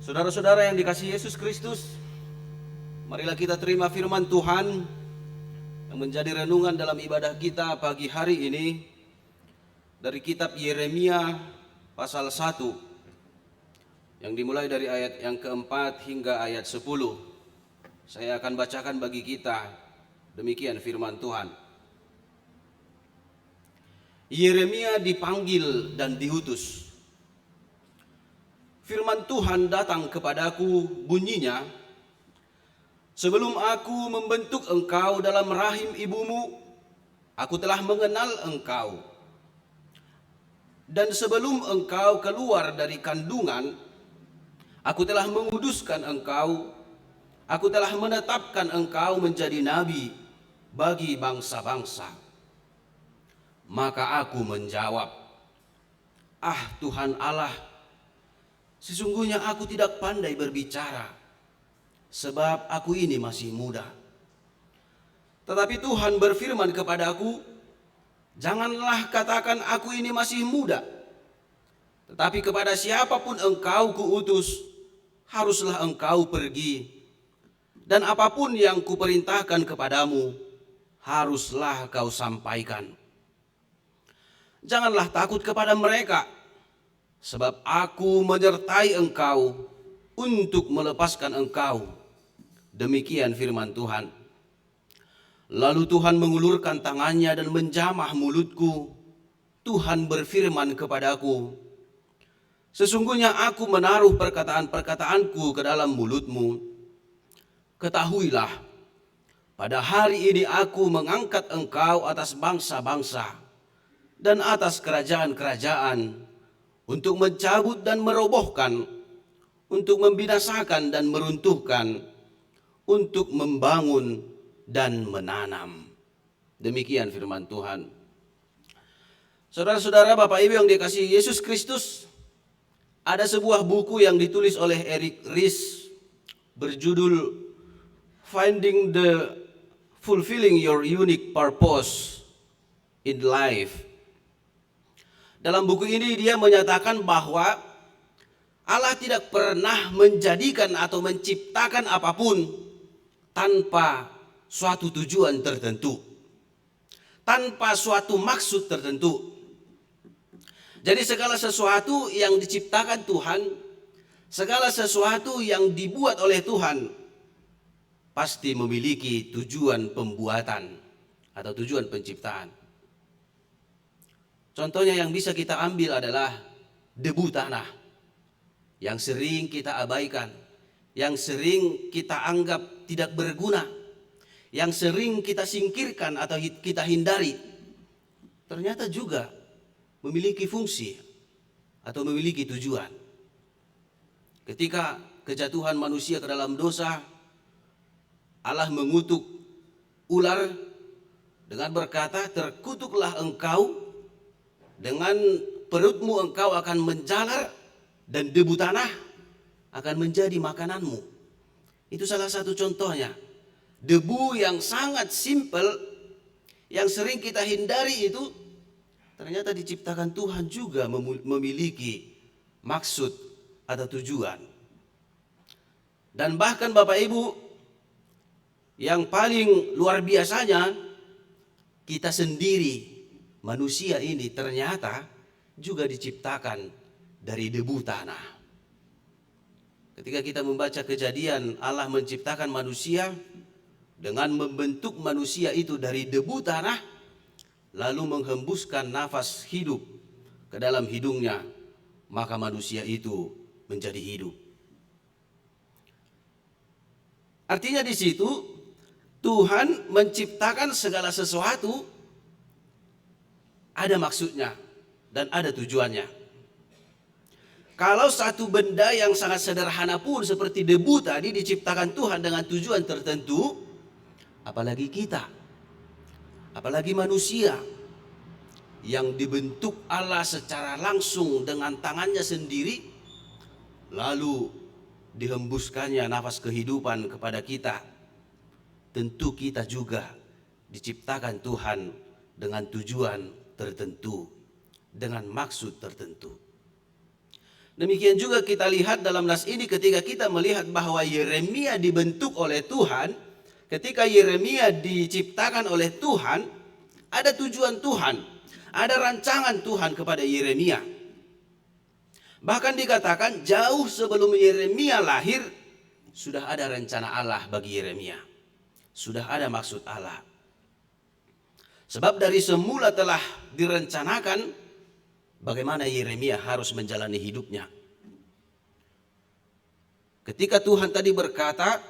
Saudara-saudara yang dikasihi Yesus Kristus, marilah kita terima firman Tuhan yang menjadi renungan dalam ibadah kita pagi hari ini dari kitab Yeremia pasal 1 yang dimulai dari ayat yang keempat hingga ayat 10. Saya akan bacakan bagi kita, demikian firman Tuhan. Yeremia dipanggil dan diutus. Firman Tuhan datang kepadaku, bunyinya, sebelum aku membentuk engkau dalam rahim ibumu, aku telah mengenal engkau. Dan sebelum engkau keluar dari kandungan, aku telah menguduskan engkau, aku telah menetapkan engkau menjadi nabi bagi bangsa-bangsa. Maka aku menjawab, Tuhan Allah, sesungguhnya aku tidak pandai berbicara, sebab aku ini masih muda. Tetapi Tuhan berfirman kepadaku, janganlah katakan aku ini masih muda, tetapi kepada siapapun engkau kuutus, haruslah engkau pergi. Dan apapun yang kuperintahkan kepadamu, haruslah kau sampaikan. Janganlah takut kepada mereka, sebab aku menyertai engkau untuk melepaskan engkau. Demikian firman Tuhan. Lalu Tuhan mengulurkan tangannya dan menjamah mulutku. Tuhan berfirman kepadaku, sesungguhnya aku menaruh perkataan-perkataanku ke dalam mulutmu. Ketahuilah, pada hari ini aku mengangkat engkau atas bangsa-bangsa dan atas kerajaan-kerajaan, untuk mencabut dan merobohkan, untuk membinasakan dan meruntuhkan, untuk membangun dan menanam. Demikian firman Tuhan. Saudara-saudara, Bapak Ibu yang dikasihi Yesus Kristus, ada sebuah buku yang ditulis oleh Eric Ries berjudul Finding the Fulfilling Your Unique Purpose in Life. Dalam buku ini dia menyatakan bahwa Allah tidak pernah menjadikan atau menciptakan apapun tanpa suatu tujuan tertentu, tanpa suatu maksud tertentu. Jadi segala sesuatu yang diciptakan Tuhan, segala sesuatu yang dibuat oleh Tuhan, pasti memiliki tujuan pembuatan atau tujuan penciptaan. Contohnya yang bisa kita ambil adalah debu tanah yang sering kita abaikan, yang sering kita anggap tidak berguna, yang sering kita singkirkan atau kita hindari. Ternyata juga memiliki fungsi atau memiliki tujuan. Ketika kejatuhan manusia ke dalam dosa, Allah mengutuk ular dengan berkata, terkutuklah engkau, dengan perutmu engkau akan menjalar dan debu tanah akan menjadi makananmu. Itu salah satu contohnya. Debu yang sangat simpel, yang sering kita hindari itu, ternyata diciptakan Tuhan juga memiliki maksud atau tujuan. Dan bahkan Bapak Ibu, yang paling luar biasanya, kita sendiri, manusia ini ternyata juga diciptakan dari debu tanah. Ketika kita membaca Kejadian, Allah menciptakan manusia dengan membentuk manusia itu dari debu tanah, lalu menghembuskan nafas hidup ke dalam hidungnya, maka manusia itu menjadi hidup. Artinya di situ Tuhan menciptakan segala sesuatu ada maksudnya dan ada tujuannya. Kalau satu benda yang sangat sederhana pun seperti debu tadi diciptakan Tuhan dengan tujuan tertentu, apalagi kita, apalagi manusia yang dibentuk Allah secara langsung dengan tangannya sendiri, lalu dihembuskannya nafas kehidupan kepada kita. Tentu kita juga diciptakan Tuhan dengan tujuan tertentu, dengan maksud tertentu. Demikian juga kita lihat dalam nas ini ketika kita melihat bahwa Yeremia dibentuk oleh Tuhan, ketika Yeremia diciptakan oleh Tuhan, ada tujuan Tuhan, ada rancangan Tuhan kepada Yeremia. Bahkan dikatakan jauh sebelum Yeremia lahir, sudah ada rencana Allah bagi Yeremia. Sudah ada maksud Allah. Sebab dari semula telah direncanakan bagaimana Yeremia harus menjalani hidupnya. Ketika Tuhan tadi berkata,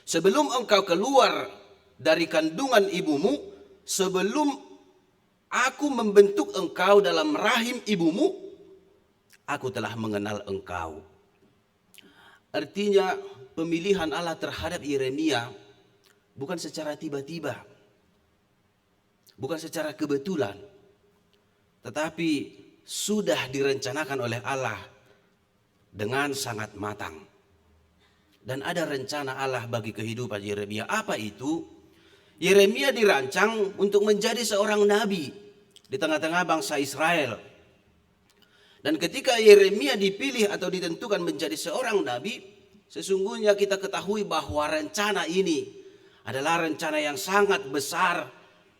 sebelum engkau keluar dari kandungan ibumu, sebelum aku membentuk engkau dalam rahim ibumu, aku telah mengenal engkau. Artinya pemilihan Allah terhadap Yeremia bukan secara tiba-tiba, bukan secara kebetulan, tetapi sudah direncanakan oleh Allah dengan sangat matang. Dan ada rencana Allah bagi kehidupan Yeremia. Apa itu? Yeremia dirancang untuk menjadi seorang nabi di tengah-tengah bangsa Israel. Dan ketika Yeremia dipilih atau ditentukan menjadi seorang nabi, sesungguhnya kita ketahui bahwa rencana ini adalah rencana yang sangat besar,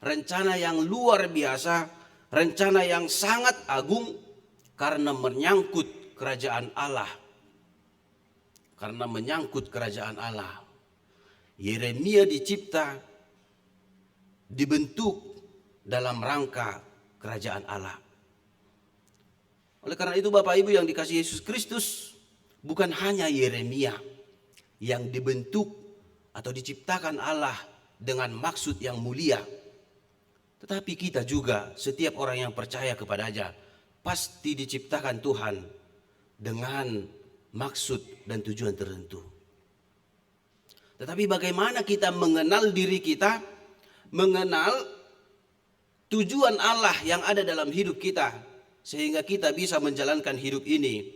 rencana yang luar biasa, rencana yang sangat agung karena menyangkut kerajaan Allah. Karena menyangkut kerajaan Allah. Yeremia dicipta, dibentuk dalam rangka kerajaan Allah. Oleh karena itu Bapak Ibu yang dikasihi Yesus Kristus, bukan hanya Yeremia yang dibentuk atau diciptakan Allah dengan maksud yang mulia, tetapi kita juga, setiap orang yang percaya kepadanya, pasti diciptakan Tuhan dengan maksud dan tujuan tertentu. Tetapi bagaimana kita mengenal diri kita, mengenal tujuan Allah yang ada dalam hidup kita, sehingga kita bisa menjalankan hidup ini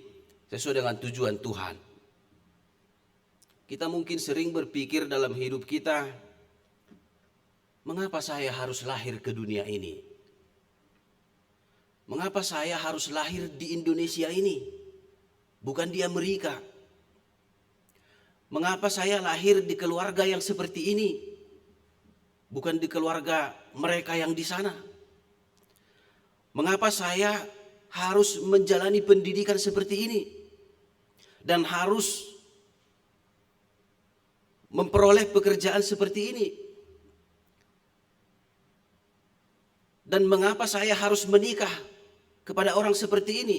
sesuai dengan tujuan Tuhan. Kita mungkin sering berpikir dalam hidup kita, mengapa saya harus lahir ke dunia ini? Mengapa saya harus lahir di Indonesia ini, bukan di Amerika? Mengapa saya lahir di keluarga yang seperti ini, bukan di keluarga mereka yang di sana? Mengapa saya harus menjalani pendidikan seperti ini dan harus memperoleh pekerjaan seperti ini? Dan mengapa saya harus menikah kepada orang seperti ini?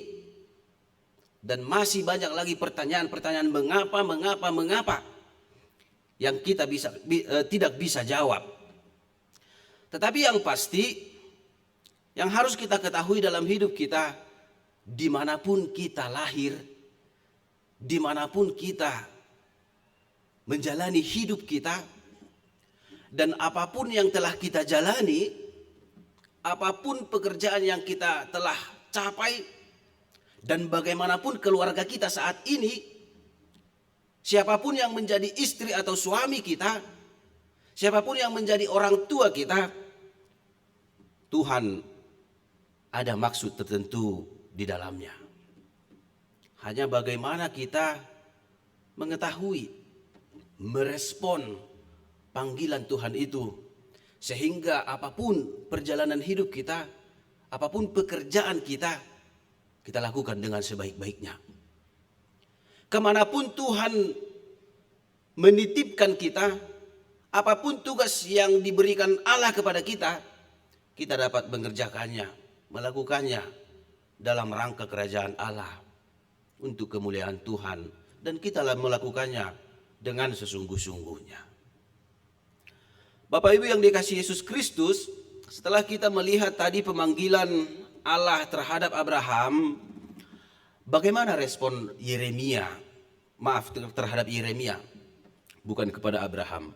Dan masih banyak lagi pertanyaan-pertanyaan mengapa yang kita tidak bisa jawab. Tetapi yang pasti, yang harus kita ketahui dalam hidup kita, dimanapun kita lahir, dimanapun kita menjalani hidup kita, dan apapun yang telah kita jalani, apapun pekerjaan yang kita telah capai, dan bagaimanapun keluarga kita saat ini, siapapun yang menjadi istri atau suami kita, siapapun yang menjadi orang tua kita, Tuhan ada maksud tertentu di dalamnya. Hanya bagaimana kita mengetahui, merespon panggilan Tuhan itu, sehingga apapun perjalanan hidup kita, apapun pekerjaan kita lakukan dengan sebaik-baiknya. Kemanapun Tuhan menitipkan kita, apapun tugas yang diberikan Allah kepada kita dapat mengerjakannya, melakukannya dalam rangka kerajaan Allah untuk kemuliaan Tuhan, dan kita melakukannya dengan sesungguh-sungguhnya. Bapak Ibu yang dikasihi Yesus Kristus, setelah kita melihat tadi pemanggilan Allah terhadap Abraham, bagaimana respon Yeremia? Terhadap Yeremia, bukan kepada Abraham.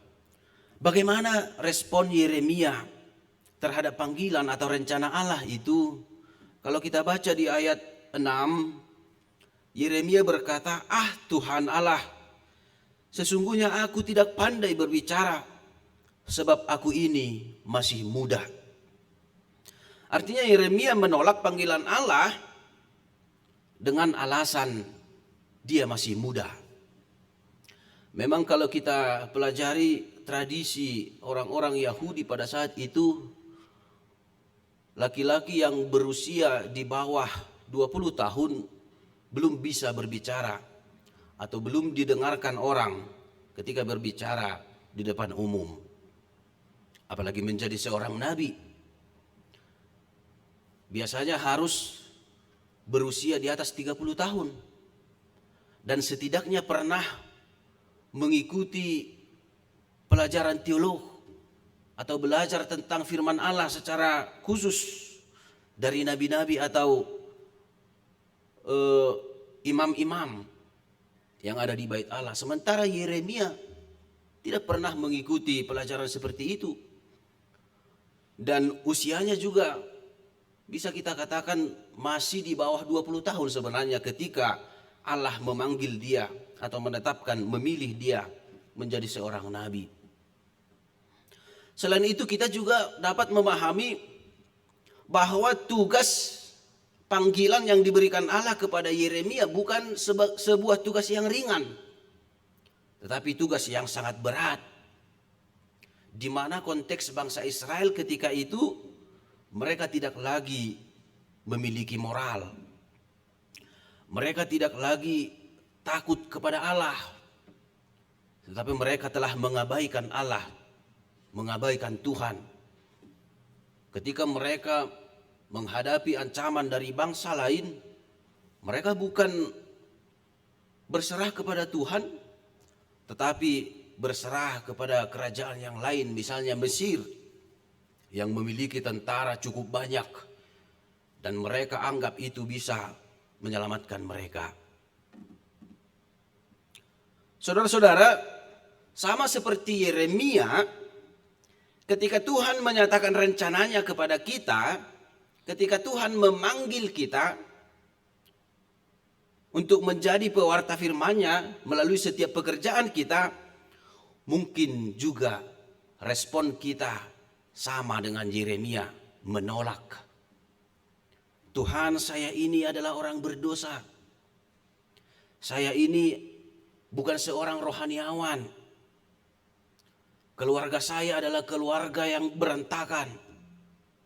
Bagaimana respon Yeremia terhadap panggilan atau rencana Allah itu? Kalau kita baca di ayat 6, Yeremia berkata, Tuhan Allah, sesungguhnya aku tidak pandai berbicara, sebab aku ini masih muda. Artinya Yeremia menolak panggilan Allah dengan alasan dia masih muda. Memang kalau kita pelajari tradisi orang-orang Yahudi pada saat itu, laki-laki yang berusia di bawah 20 tahun belum bisa berbicara atau belum didengarkan orang ketika berbicara di depan umum, apalagi menjadi seorang nabi. Biasanya harus berusia di atas 30 tahun dan setidaknya pernah mengikuti pelajaran teolog atau belajar tentang firman Allah secara khusus dari nabi-nabi atau imam-imam yang ada di bait Allah. Sementara Yeremia tidak pernah mengikuti pelajaran seperti itu. Dan usianya juga bisa kita katakan masih di bawah 20 tahun sebenarnya ketika Allah memanggil dia atau menetapkan, memilih dia menjadi seorang nabi. Selain itu kita juga dapat memahami bahwa tugas panggilan yang diberikan Allah kepada Yeremia bukan sebuah tugas yang ringan, tetapi tugas yang sangat berat. Di mana konteks bangsa Israel ketika itu mereka tidak lagi memiliki moral. Mereka tidak lagi takut kepada Allah. Tetapi mereka telah mengabaikan Allah, mengabaikan Tuhan. Ketika mereka menghadapi ancaman dari bangsa lain, mereka bukan berserah kepada Tuhan, tetapi berserah kepada kerajaan yang lain, misalnya Mesir yang memiliki tentara cukup banyak dan mereka anggap itu bisa menyelamatkan mereka. Saudara-saudara, sama seperti Yeremia, ketika Tuhan menyatakan rencananya kepada kita, ketika Tuhan memanggil kita untuk menjadi pewarta firman-Nya melalui setiap pekerjaan kita, mungkin juga respon kita sama dengan Yeremia, menolak. Tuhan, saya ini adalah orang berdosa. Saya ini bukan seorang rohaniawan. Keluarga saya adalah keluarga yang berantakan.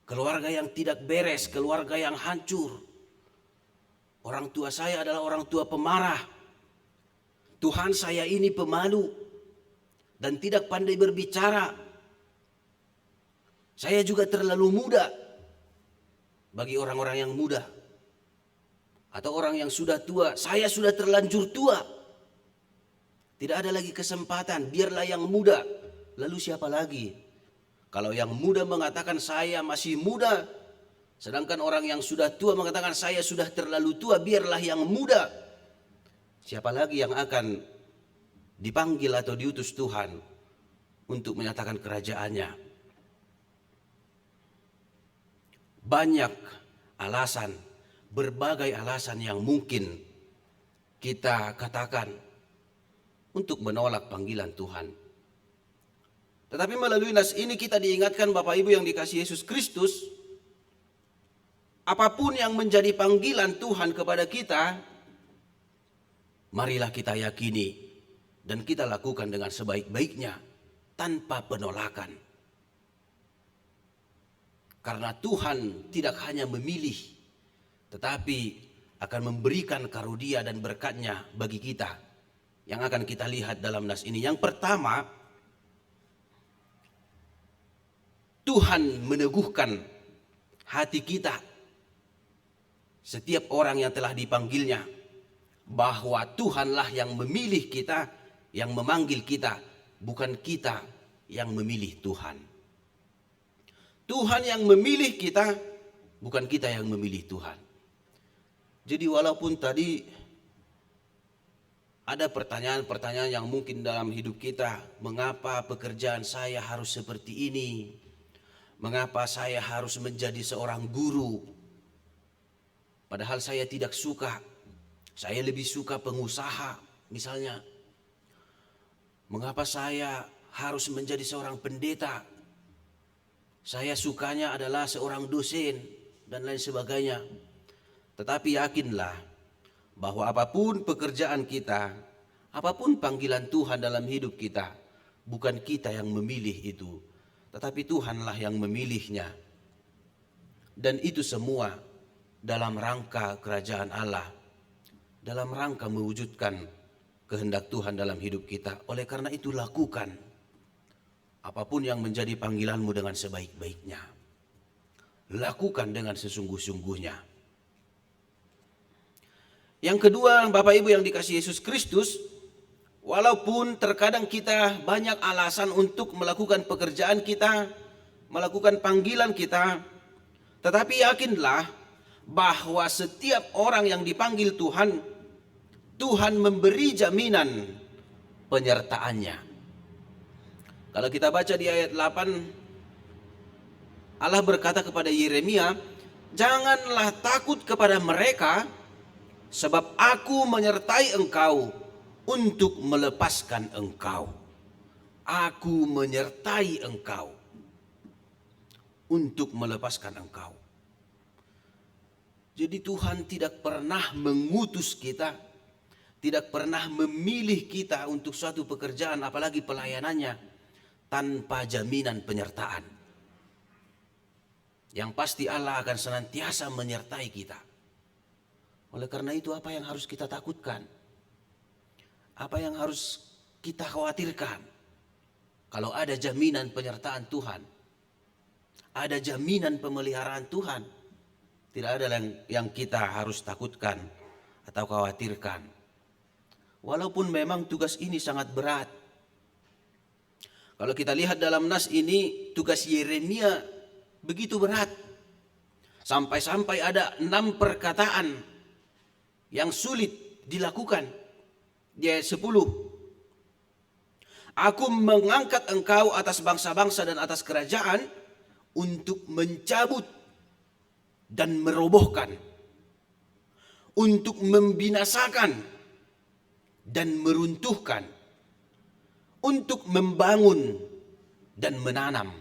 Keluarga yang tidak beres, keluarga yang hancur. Orang tua saya adalah orang tua pemarah. Tuhan, saya ini pemalu dan tidak pandai berbicara. Saya juga terlalu muda bagi orang-orang yang muda atau orang yang sudah tua. Saya sudah terlanjur tua. Tidak ada lagi kesempatan, biarlah yang muda. Lalu siapa lagi? Kalau yang muda mengatakan saya masih muda, sedangkan orang yang sudah tua mengatakan saya sudah terlalu tua, biarlah yang muda. Siapa lagi yang akan dipanggil atau diutus Tuhan untuk menyatakan kerajaannya? Banyak alasan, berbagai alasan yang mungkin kita katakan untuk menolak panggilan Tuhan. Tetapi melalui nas ini kita diingatkan Bapak Ibu yang dikasihi Yesus Kristus, apapun yang menjadi panggilan Tuhan kepada kita, marilah kita yakini dan kita lakukan dengan sebaik-baiknya tanpa penolakan. Karena Tuhan tidak hanya memilih, tetapi akan memberikan karunia dan berkat-Nya bagi kita, yang akan kita lihat dalam nas ini. Yang pertama, Tuhan meneguhkan hati kita, setiap orang yang telah dipanggilnya, bahwa Tuhanlah yang memilih kita, yang memanggil kita, bukan kita yang memilih Tuhan. Tuhan yang memilih kita, bukan kita yang memilih Tuhan. Jadi walaupun tadi ada pertanyaan-pertanyaan yang mungkin dalam hidup kita, mengapa pekerjaan saya harus seperti ini? Mengapa saya harus menjadi seorang guru? Padahal saya tidak suka. Saya lebih suka pengusaha misalnya. Mengapa saya harus menjadi seorang pendeta? Saya sukanya adalah seorang dosen dan lain sebagainya. Tetapi yakinlah bahwa apapun pekerjaan kita, apapun panggilan Tuhan dalam hidup kita, bukan kita yang memilih itu, tetapi Tuhanlah yang memilihnya. Dan itu semua dalam rangka kerajaan Allah, dalam rangka mewujudkan kehendak Tuhan dalam hidup kita. Oleh karena itu lakukan apapun yang menjadi panggilanmu dengan sebaik-baiknya. Lakukan dengan sesungguh-sungguhnya. Yang kedua, Bapak Ibu yang dikasihi Yesus Kristus, walaupun terkadang kita banyak alasan untuk melakukan pekerjaan kita, melakukan panggilan kita, tetapi yakinlah bahwa setiap orang yang dipanggil Tuhan, Tuhan memberi jaminan penyertaannya. Kalau kita baca di ayat 8, Allah berkata kepada Yeremia, "Janganlah takut kepada mereka, sebab aku menyertai engkau untuk melepaskan engkau." Aku menyertai engkau untuk melepaskan engkau. Jadi Tuhan tidak pernah mengutus kita, tidak pernah memilih kita untuk suatu pekerjaan, apalagi pelayanannya, tanpa jaminan penyertaan. Yang pasti Allah akan senantiasa menyertai kita. Oleh karena itu, apa yang harus kita takutkan? Apa yang harus kita khawatirkan? Kalau ada jaminan penyertaan Tuhan, ada jaminan pemeliharaan Tuhan, tidak ada yang kita harus takutkan atau khawatirkan. Walaupun memang tugas ini sangat berat. Kalau kita lihat dalam nas ini, tugas Yeremia begitu berat. Sampai-sampai ada 6 perkataan yang sulit dilakukan. Di ayat 10. Aku mengangkat engkau atas bangsa-bangsa dan atas kerajaan untuk mencabut dan merobohkan, untuk membinasakan dan meruntuhkan, untuk membangun dan menanam.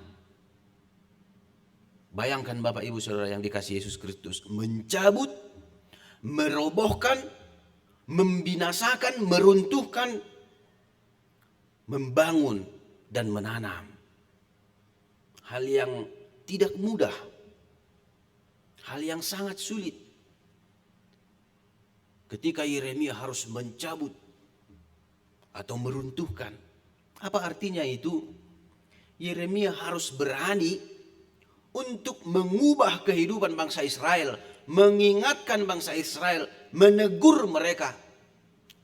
Bayangkan Bapak Ibu Saudara yang dikasihi Yesus Kristus, mencabut, merobohkan, membinasakan, meruntuhkan, membangun dan menanam. Hal yang tidak mudah, hal yang sangat sulit. Ketika Yeremia harus mencabut atau meruntuhkan, apa artinya itu? Yeremia harus berani untuk mengubah kehidupan bangsa Israel, mengingatkan bangsa Israel, menegur mereka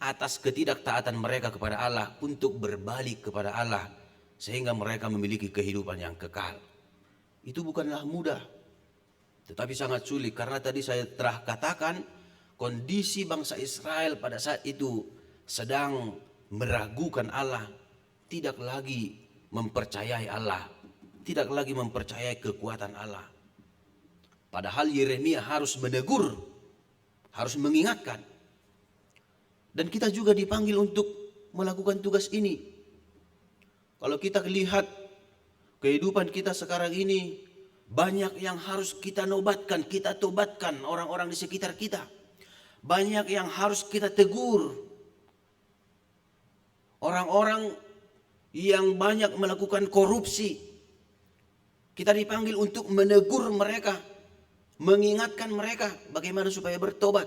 atas ketidaktaatan mereka kepada Allah untuk berbalik kepada Allah sehingga mereka memiliki kehidupan yang kekal. Itu bukanlah mudah, tetapi sangat sulit karena tadi saya telah katakan kondisi bangsa Israel pada saat itu sedang meragukan Allah, tidak lagi mempercayai Allah, tidak lagi mempercayai kekuatan Allah. Padahal Yeremia harus menegur, harus mengingatkan. Dan kita juga dipanggil untuk melakukan tugas ini. Kalau kita lihat kehidupan kita sekarang ini, banyak yang harus kita nobatkan, kita tobatkan orang-orang di sekitar kita. Banyak yang harus kita tegur. Orang-orang yang banyak melakukan korupsi, kita dipanggil untuk menegur mereka, mengingatkan mereka bagaimana supaya bertobat.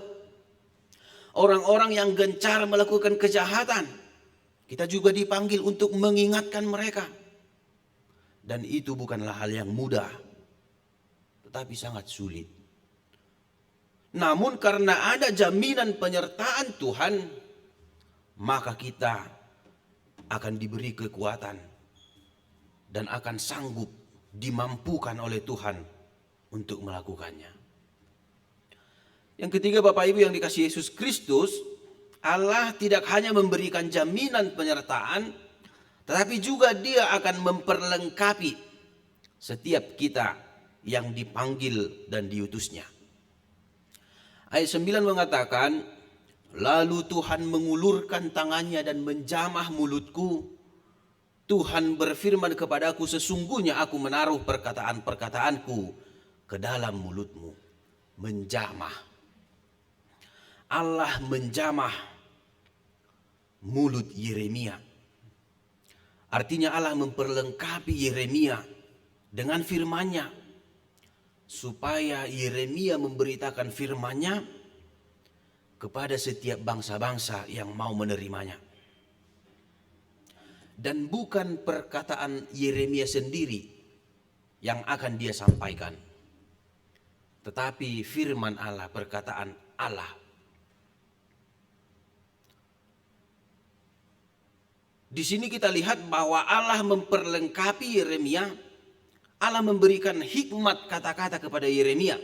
Orang-orang yang gencar melakukan kejahatan, kita juga dipanggil untuk mengingatkan mereka. Dan itu bukanlah hal yang mudah, tetapi sangat sulit. Namun karena ada jaminan penyertaan Tuhan, maka kita akan diberi kekuatan dan akan sanggup dimampukan oleh Tuhan untuk melakukannya. Yang ketiga, Bapak Ibu yang dikasihi Yesus Kristus, Allah tidak hanya memberikan jaminan penyertaan, tetapi juga Dia akan memperlengkapi setiap kita yang dipanggil dan diutusnya. Ayat 9 mengatakan, lalu Tuhan mengulurkan tangannya dan menjamah mulutku. Tuhan berfirman kepadaku, sesungguhnya aku menaruh perkataan-perkataanku ke dalam mulutmu. Menjamah. Allah menjamah mulut Yeremia. Artinya Allah memperlengkapi Yeremia dengan firman-Nya, supaya Yeremia memberitakan firman-Nya kepada setiap bangsa-bangsa yang mau menerimanya. Dan bukan perkataan Yeremia sendiri yang akan dia sampaikan, tetapi firman Allah, perkataan Allah. Di sini kita lihat bahwa Allah memperlengkapi Yeremia. Allah memberikan hikmat kata-kata kepada Yeremia,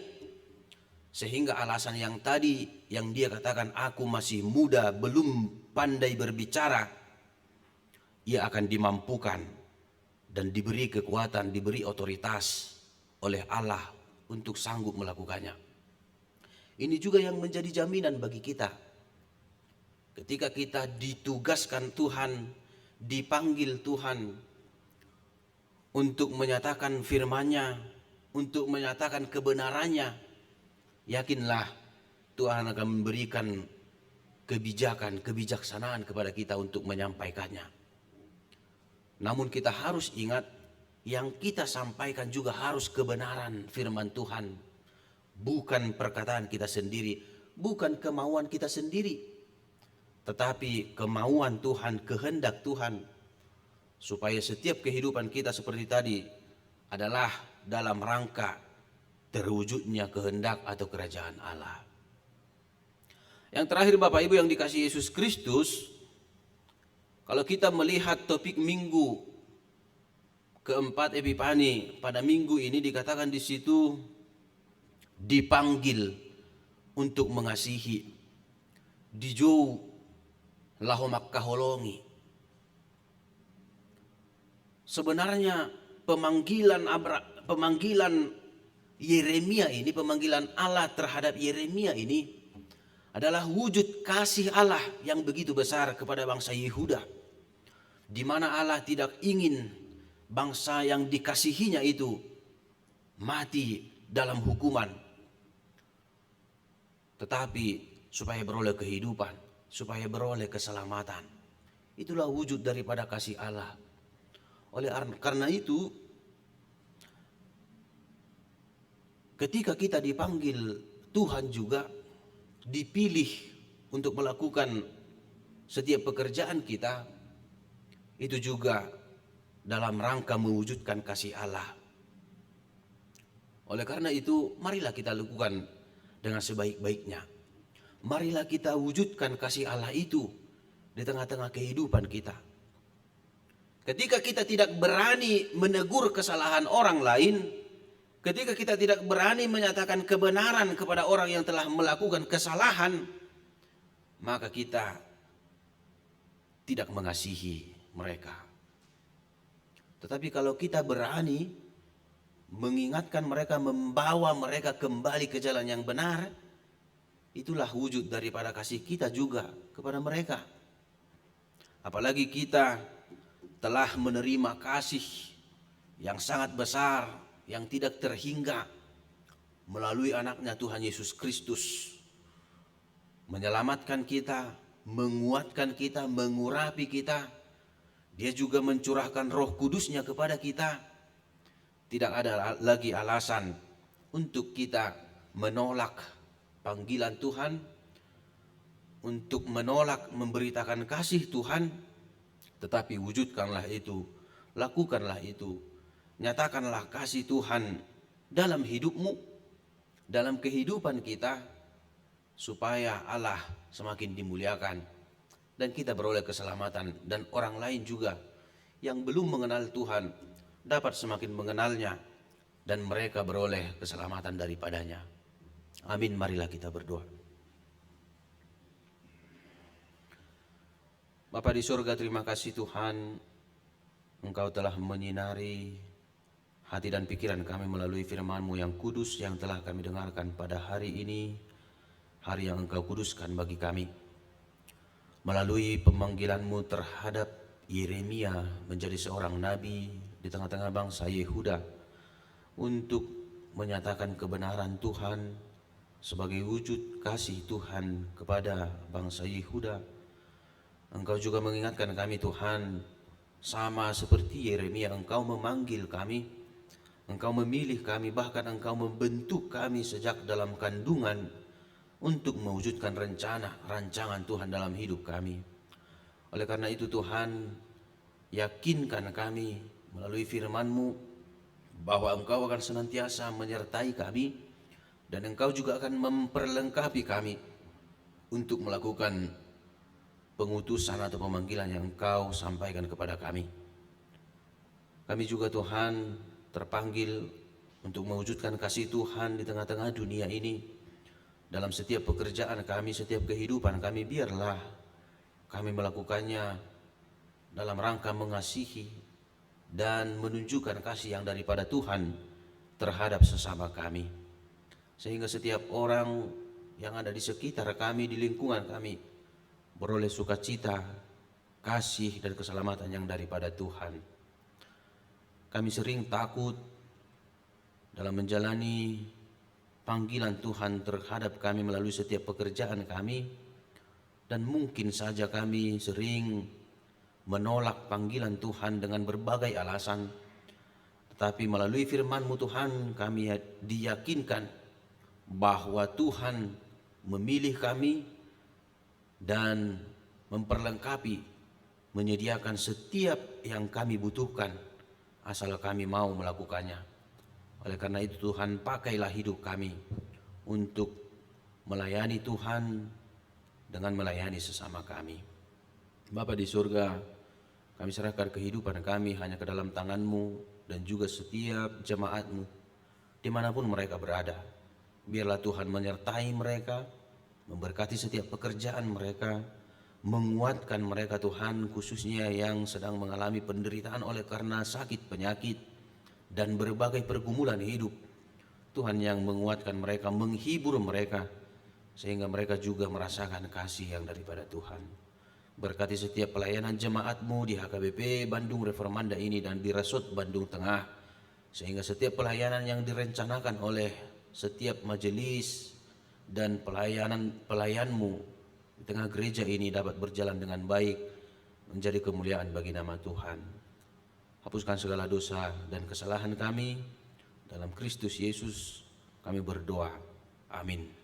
sehingga alasan yang tadi yang dia katakan, aku masih muda, belum pandai berbicara, ia akan dimampukan dan diberi kekuatan, diberi otoritas oleh Allah untuk sanggup melakukannya. Ini juga yang menjadi jaminan bagi kita. Ketika kita ditugaskan Tuhan, dipanggil Tuhan untuk menyatakan firman-Nya, untuk menyatakan kebenarannya, yakinlah Tuhan akan memberikan kebijakan, kebijaksanaan kepada kita untuk menyampaikannya. Namun kita harus ingat, yang kita sampaikan juga harus kebenaran firman Tuhan, bukan perkataan kita sendiri, bukan kemauan kita sendiri, tetapi kemauan Tuhan, kehendak Tuhan, supaya setiap kehidupan kita seperti tadi adalah dalam rangka terwujudnya kehendak atau kerajaan Allah. Yang terakhir, Bapak Ibu yang dikasihi Yesus Kristus, kalau kita melihat topik minggu keempat Epifani, pada minggu ini dikatakan di situ dipanggil untuk mengasihi, dijou lahomak kaholongi. Sebenarnya pemanggilan Yeremia ini, pemanggilan Allah terhadap Yeremia ini adalah wujud kasih Allah yang begitu besar kepada bangsa Yehuda, di mana Allah tidak ingin bangsa yang dikasihinya itu mati dalam hukuman, tetapi supaya beroleh kehidupan, supaya beroleh keselamatan. Itulah wujud daripada kasih Allah. Oleh karena itu, ketika kita dipanggil Tuhan juga dipilih untuk melakukan setiap pekerjaan kita, itu juga dalam rangka mewujudkan kasih Allah. Oleh karena itu, marilah kita lakukan dengan sebaik-baiknya. Marilah kita wujudkan kasih Allah itu di tengah-tengah kehidupan kita. Ketika kita tidak berani menegur kesalahan orang lain, ketika kita tidak berani menyatakan kebenaran kepada orang yang telah melakukan kesalahan, maka kita tidak mengasihi mereka. Tetapi kalau kita berani mengingatkan mereka, membawa mereka kembali ke jalan yang benar, itulah wujud daripada kasih kita juga kepada mereka. Apalagi kita telah menerima kasih yang sangat besar, yang tidak terhingga melalui anaknya Tuhan Yesus Kristus, menyelamatkan kita, menguatkan kita, mengurapi kita. Dia juga mencurahkan Roh Kudus-Nya kepada kita. Tidak ada lagi alasan untuk kita menolak panggilan Tuhan, untuk menolak memberitakan kasih Tuhan. Tetapi wujudkanlah itu, lakukanlah itu, nyatakanlah kasih Tuhan dalam hidupmu, dalam kehidupan kita, supaya Allah semakin dimuliakan dan kita beroleh keselamatan, dan orang lain juga yang belum mengenal Tuhan dapat semakin mengenalnya dan mereka beroleh keselamatan daripadanya. Amin. Marilah kita berdoa. Bapa di surga, terima kasih Tuhan, Engkau telah menyinari hati dan pikiran kami melalui firman-Mu yang kudus yang telah kami dengarkan pada hari ini, hari yang Engkau kuduskan bagi kami. Melalui pemanggilan-Mu terhadap Yeremia menjadi seorang nabi di tengah-tengah bangsa Yehuda, untuk menyatakan kebenaran Tuhan, sebagai wujud kasih Tuhan kepada bangsa Yehuda. Engkau juga mengingatkan kami Tuhan, sama seperti Yeremia, Engkau memanggil kami, Engkau memilih kami, bahkan Engkau membentuk kami sejak dalam kandungan untuk mewujudkan rancangan Tuhan dalam hidup kami. Oleh karena itu Tuhan, yakinkan kami melalui firman-Mu bahwa Engkau akan senantiasa menyertai kami, dan Engkau juga akan memperlengkapi kami untuk melakukan pengutusan atau pemanggilan yang Engkau sampaikan kepada kami. Kami juga Tuhan terpanggil untuk mewujudkan kasih Tuhan di tengah-tengah dunia ini. Dalam setiap pekerjaan kami, setiap kehidupan kami, biarlah kami melakukannya dalam rangka mengasihi dan menunjukkan kasih yang daripada Tuhan terhadap sesama kami, sehingga setiap orang yang ada di sekitar kami, di lingkungan kami, beroleh sukacita, kasih, dan keselamatan yang daripada Tuhan. Kami sering takut dalam menjalani panggilan Tuhan terhadap kami melalui setiap pekerjaan kami, dan mungkin saja kami sering menolak panggilan Tuhan dengan berbagai alasan. Tetapi melalui firman-Mu Tuhan, kami diyakinkan bahwa Tuhan memilih kami dan memperlengkapi, menyediakan setiap yang kami butuhkan, asal kami mau melakukannya. Oleh karena itu Tuhan, pakailah hidup kami untuk melayani Tuhan dengan melayani sesama kami. Bapa di surga, kami serahkan kehidupan kami hanya ke dalam tangan-Mu, dan juga setiap jemaat-Mu dimanapun mereka berada. Biarlah Tuhan menyertai mereka, memberkati setiap pekerjaan mereka, menguatkan mereka Tuhan, khususnya yang sedang mengalami penderitaan oleh karena sakit, penyakit, dan berbagai pergumulan hidup. Tuhan yang menguatkan mereka, menghibur mereka, sehingga mereka juga merasakan kasih yang daripada Tuhan. Berkati setiap pelayanan jemaat-Mu di HKBP Bandung Reformanda ini dan di Resort Bandung Tengah, sehingga setiap pelayanan yang direncanakan oleh setiap majelis dan pelayan-Mu di tengah gereja ini dapat berjalan dengan baik, menjadi kemuliaan bagi nama Tuhan. Hapuskan segala dosa dan kesalahan kami, dalam Kristus Yesus kami berdoa. Amin.